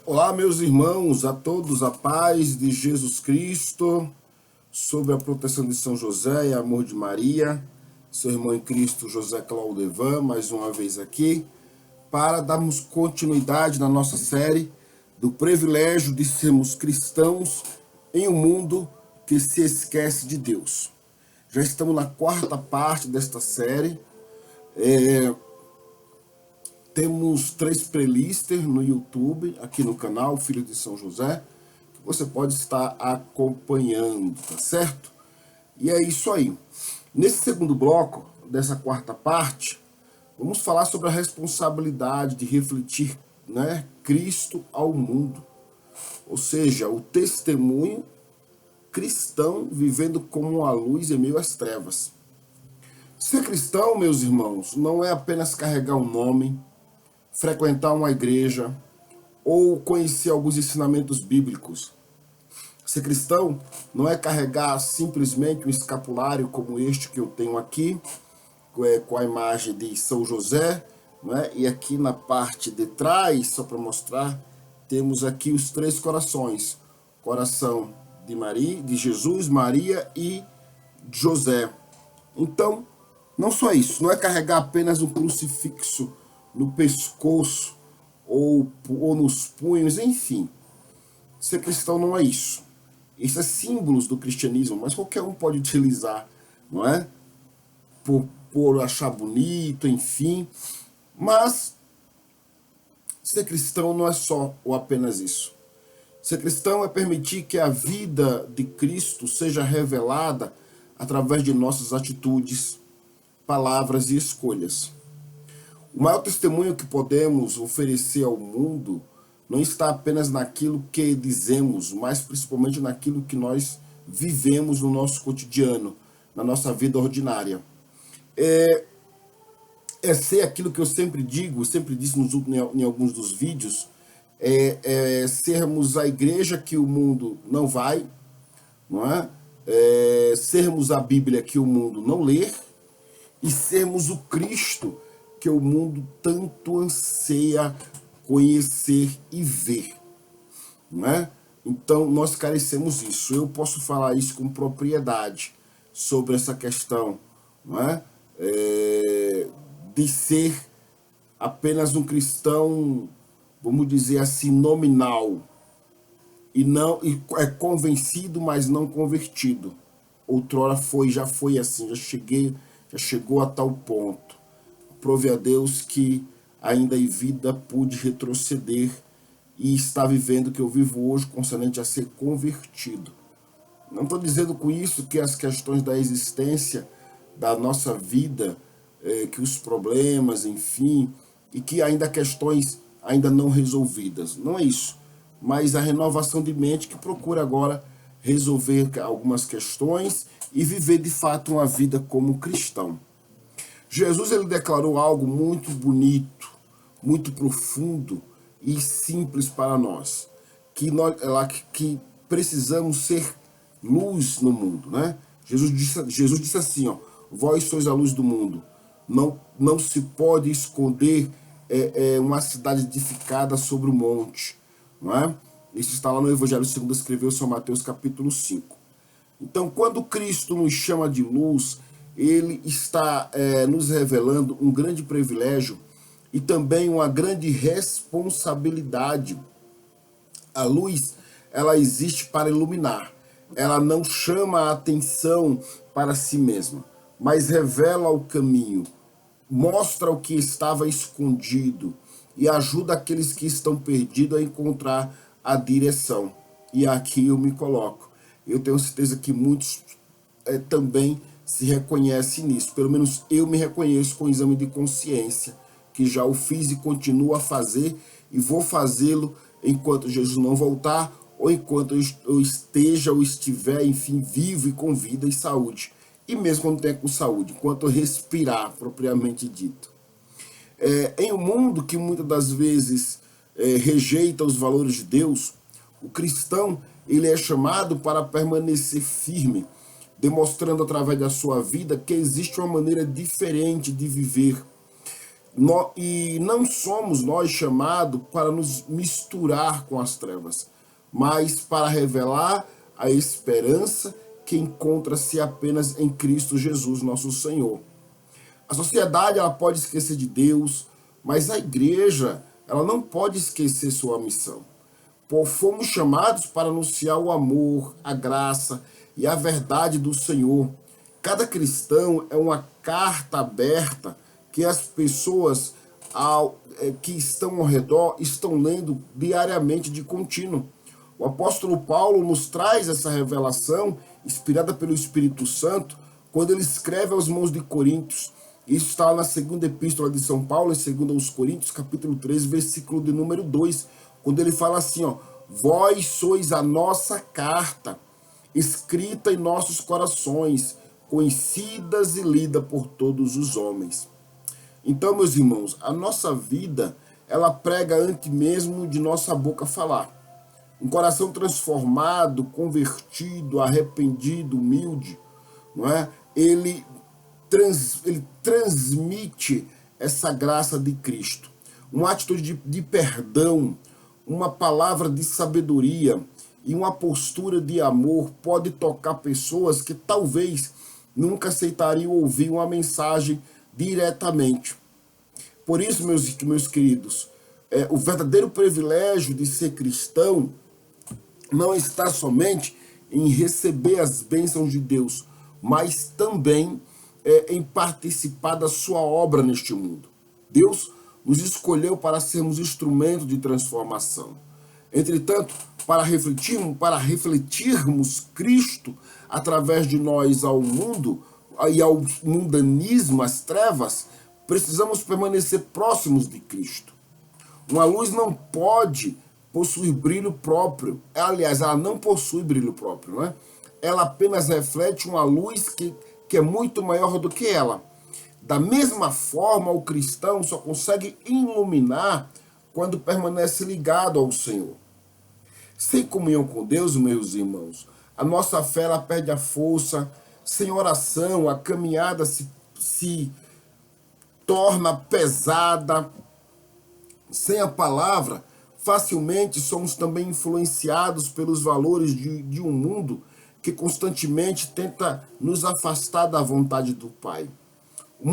Olá, meus irmãos, a todos a paz de Jesus Cristo, sob a proteção de São José e amor de Maria, seu irmão em Cristo José Claudevan, mais uma vez aqui, para darmos continuidade na nossa série do privilégio de sermos cristãos em um mundo que se esquece de Deus. Já estamos na quarta parte desta série. Temos 3 playlists no YouTube, aqui no canal Filho de São José, que você pode estar acompanhando, tá certo? E é isso aí. Nesse segundo bloco, dessa quarta parte, vamos falar sobre a responsabilidade de refletir, Cristo ao mundo. Ou seja, o testemunho cristão vivendo como uma luz em meio às trevas. Ser cristão, meus irmãos, não é apenas carregar um nome, frequentar uma igreja ou conhecer alguns ensinamentos bíblicos. Ser cristão não é carregar simplesmente um escapulário como este que eu tenho aqui, com a imagem de São José, e aqui na parte de trás, só para mostrar, temos aqui os 3 corações: coração de Maria, de Jesus, Maria e José. Então, não só isso, não é carregar apenas um crucifixo no pescoço ou nos punhos, enfim. Ser cristão não é isso. Isso é símbolos do cristianismo, mas qualquer um pode utilizar, não é? Por achar bonito, enfim. Mas ser cristão não é só ou apenas isso. Ser cristão é permitir que a vida de Cristo seja revelada através de nossas atitudes, palavras e escolhas. O maior testemunho que podemos oferecer ao mundo não está apenas naquilo que dizemos, mas principalmente naquilo que nós vivemos no nosso cotidiano, na nossa vida ordinária. É ser aquilo que eu sempre digo, sempre disse em alguns dos vídeos, sermos a igreja que o mundo não vai, não é? Sermos a Bíblia que o mundo não lê e sermos o Cristo que o mundo tanto anseia conhecer e ver, não é? Então, nós carecemos disso. Eu posso falar isso com propriedade sobre essa questão, não é? De ser apenas um cristão, vamos dizer assim, nominal, e é convencido, mas não convertido. Outrora já foi assim, já chegou a tal ponto. Prove a Deus que ainda em vida pude retroceder e está vivendo o que eu vivo hoje concernente a ser convertido. Não estou dizendo com isso que as questões da existência da nossa vida, que os problemas, enfim, e que ainda há questões ainda não resolvidas. Não é isso. Mas a renovação de mente que procura agora resolver algumas questões e viver de fato uma vida como cristão. Jesus ele declarou algo muito bonito, muito profundo e simples para nós, que precisamos ser luz no mundo, né? Jesus disse assim, ó: vós sois a luz do mundo. Não se pode esconder uma cidade edificada sobre o monte, não é? Isso está lá no Evangelho segundo escreveu São Mateus capítulo 5. Então, quando Cristo nos chama de luz, ele está nos revelando um grande privilégio e também uma grande responsabilidade. A luz, ela existe para iluminar. Ela não chama a atenção para si mesma, mas revela o caminho, mostra o que estava escondido e ajuda aqueles que estão perdidos a encontrar a direção. E aqui eu me coloco. Eu tenho certeza que muitos também se reconhece nisso. Pelo menos eu me reconheço com o exame de consciência, que já o fiz e continuo a fazer, e vou fazê-lo enquanto Jesus não voltar, ou enquanto eu esteja ou estiver, enfim, vivo e com vida e saúde. E mesmo quando tenha com saúde, enquanto eu respirar, propriamente dito. Em um mundo que muitas das vezes rejeita os valores de Deus, o cristão ele é chamado para permanecer firme, demonstrando através da sua vida que existe uma maneira diferente de viver, E não somos nós chamados para nos misturar com as trevas, mas para revelar a esperança que encontra-se apenas em Cristo Jesus, nosso Senhor. A sociedade ela pode esquecer de Deus, mas a igreja ela não pode esquecer sua missão. Fomos chamados para anunciar o amor, a graça e a verdade do Senhor. Cada cristão é uma carta aberta que as pessoas que estão ao redor estão lendo diariamente de contínuo. O apóstolo Paulo nos traz essa revelação, inspirada pelo Espírito Santo, quando ele escreve aos irmãos de Coríntios. Isso está na segunda epístola de São Paulo, em 2 aos Coríntios, capítulo 3, versículo de número 2, quando ele fala assim, ó, vós sois a nossa carta, escrita em nossos corações, conhecidas e lida por todos os homens. Então, meus irmãos, a nossa vida, ela prega antes mesmo de nossa boca falar. Um coração transformado, convertido, arrependido, humilde, não é? Ele transmite essa graça de Cristo. Uma atitude de perdão, uma palavra de sabedoria e uma postura de amor pode tocar pessoas que talvez nunca aceitariam ouvir uma mensagem diretamente. Por isso, meus queridos, o verdadeiro privilégio de ser cristão não está somente em receber as bênçãos de Deus, mas também em participar da sua obra neste mundo. Deus nos escolheu para sermos instrumentos de transformação. Entretanto, para refletirmos Cristo através de nós ao mundo e ao mundanismo, às trevas, precisamos permanecer próximos de Cristo. Uma luz não pode possuir brilho próprio. Aliás, ela não possui brilho próprio, né? Ela apenas reflete uma luz que é muito maior do que ela. Da mesma forma, o cristão só consegue iluminar quando permanece ligado ao Senhor. Sem comunhão com Deus, meus irmãos, a nossa fé ela perde a força. Sem oração, a caminhada se torna pesada. Sem a palavra, facilmente somos também influenciados pelos valores de um mundo que constantemente tenta nos afastar da vontade do Pai. O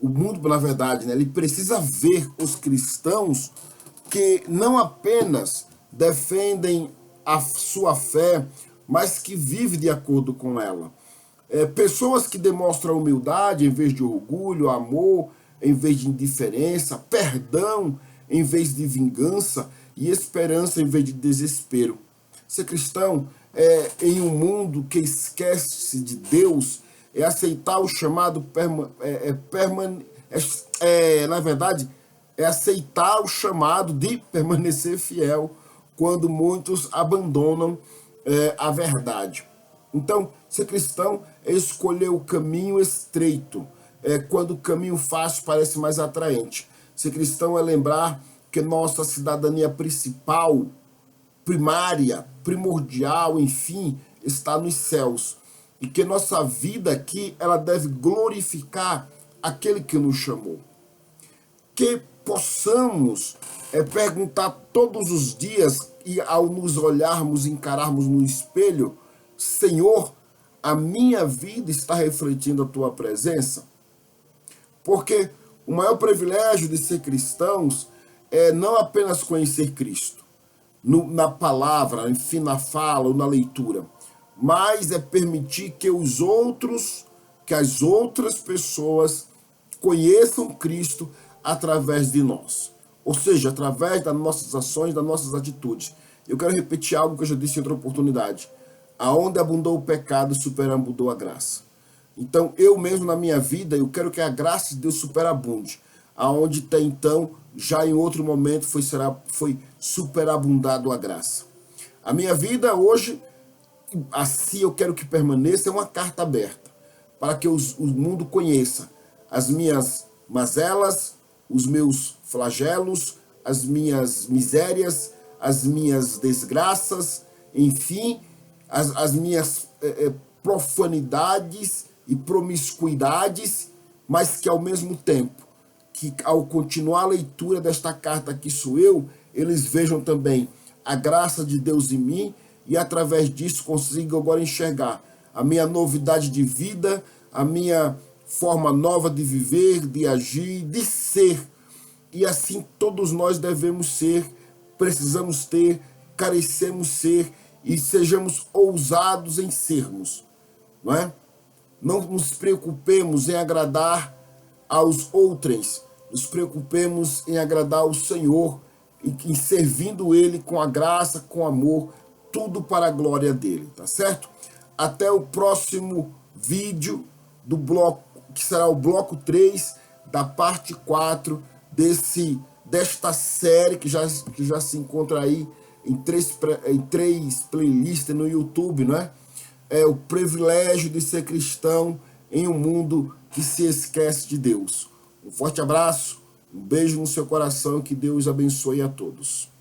mundo, na verdade, né, ele precisa ver os cristãos que não apenas defendem a sua fé, mas que vivem de acordo com ela. Pessoas que demonstram humildade em vez de orgulho, amor em vez de indiferença, perdão em vez de vingança e esperança em vez de desespero. Ser cristão em um mundo que esquece de Deus é aceitar o chamado na verdade, é aceitar o chamado de permanecer fiel quando muitos abandonam a verdade. Então, ser cristão é escolher o caminho estreito, quando o caminho fácil parece mais atraente. Ser cristão é lembrar que nossa cidadania principal, primária, primordial, enfim, está nos céus. E que nossa vida aqui, ela deve glorificar aquele que nos chamou. Que possamos perguntar todos os dias e ao nos olharmos, encararmos no espelho, Senhor, a minha vida está refletindo a tua presença? Porque o maior privilégio de ser cristãos é não apenas conhecer Cristo, na palavra, enfim, na fala ou na leitura, mas é permitir que as outras pessoas conheçam Cristo através de nós. Ou seja, através das nossas ações, das nossas atitudes. Eu quero repetir algo que eu já disse em outra oportunidade. Aonde abundou o pecado, superabundou a graça. Então, eu mesmo na minha vida, eu quero que a graça de Deus superabunde. Aonde até então, já em outro momento, foi superabundado a graça. A minha vida hoje, assim eu quero que permaneça, é uma carta aberta. Para que o mundo conheça as minhas mazelas, os meus flagelos, as minhas misérias, as minhas desgraças, enfim, as minhas profanidades e promiscuidades, mas que ao mesmo tempo que ao continuar a leitura desta carta que sou eu, eles vejam também a graça de Deus em mim e através disso consigam agora enxergar a minha novidade de vida, a minha forma nova de viver, de agir, de ser. E assim todos nós devemos ser, precisamos ter, carecemos ser e sejamos ousados em sermos, não é? Não nos preocupemos em agradar aos outros, nos preocupemos em agradar ao Senhor e em servindo Ele com a graça, com amor, tudo para a glória dele, tá certo? Até o próximo vídeo do bloco, que será o bloco 3 da parte 4 desta série que já se encontra aí em três playlists no YouTube, não é? É o privilégio de ser cristão em um mundo que se esquece de Deus. Um forte abraço, um beijo no seu coração e que Deus abençoe a todos.